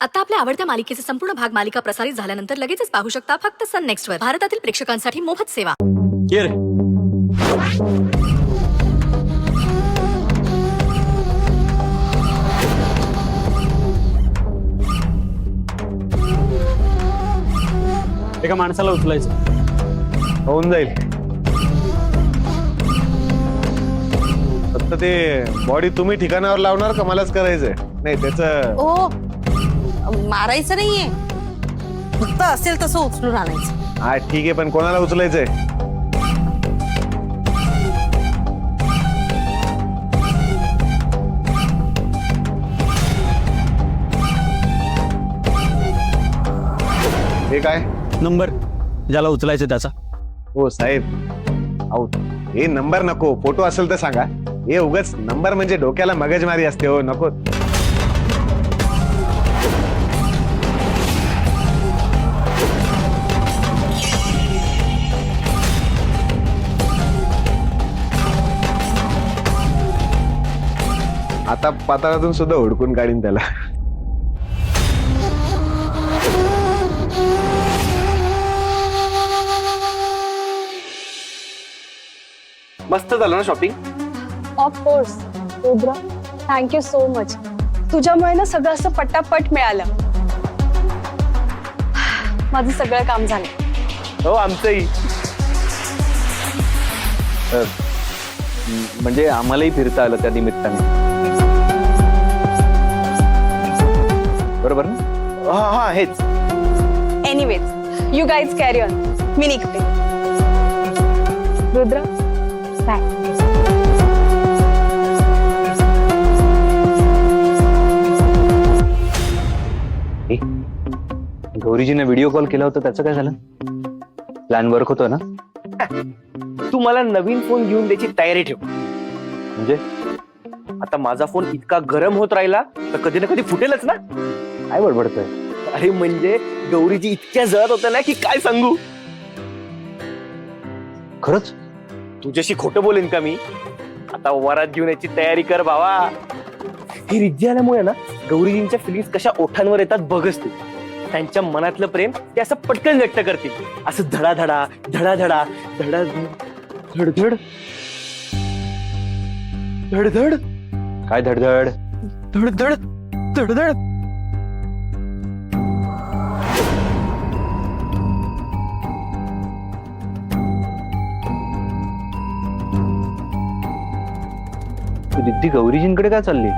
आता आपल्या आवडत्या मालिकेचे संपूर्ण भाग मालिका प्रसारित झाल्यानंतर लगेचच पाहू शकता फक्त सन नेक्स्ट वर. भारतातील प्रेक्षकांसाठी मोफत सेवा. ये रे. एका माणसाला उचलायचं. होऊन जाईल. फक्त ते बॉडी तुम्ही ठिकाणावर लावणार का मलाच करायचंय? नाही त्याचं ओ मारायचं नाहीये, फक्त असेल तसं उचलून आणायचं. हा ठीक आहे, पण कोणाला उचलायचंय? हे काय? नंबर ज्याला उचलायचं त्याचा. हो साहेब, अहो हे नंबर नको, फोटो असेल तर सांगा. हे उगाच नंबर म्हणजे डोक्याला मगजमारी असते. हो नको. आता पाताळातून सुद्धा हुडकून काढीन त्याला. मस्त झालं ना shopping? Of course Rudra, thank you so much. तुझ्यामुळे ना सगळं असं पटापट मिळालं. माझं सगळं काम झालं. हो आमचंही. म्हणजे आम्हालाही फिरता आलं त्या निमित्ताने. बरोबर ना? हा हा हेच. Anyways you guys carry on. मी निघते. रुद्र बाय. गौरीजीने व्हिडिओ कॉल केला होता, त्याचं काय झालं? प्लॅन वर्क होतो ना? तू मला नवीन फोन घेऊन द्यायची तयारी ठेव. म्हणजे आता माझा फोन इतका गरम होत राहिला तर कधी ना कधी फुटेलच ना. काय बडबडतोय? अरे म्हणजे गौरीजी इतक्या जळत होत्या ना की काय सांगू. खरंच तुझ्याशी खोटं बोलेन का मी? आता वरात घेऊन याची तयारी कर बाबा. ही रिद्धी आल्यामुळे ना गौरीजींच्या फिलिंग्स कशा ओठांवर येतात बघच तू. त्यांच्या मनातलं प्रेम ते असं पटकन व्यक्त करतील. असं धडाधडा धडाधडा धडा धडधड धडधड. काय धडधड? धडधड धडधड. रिद्धी गौरीजींकडे काय चालली?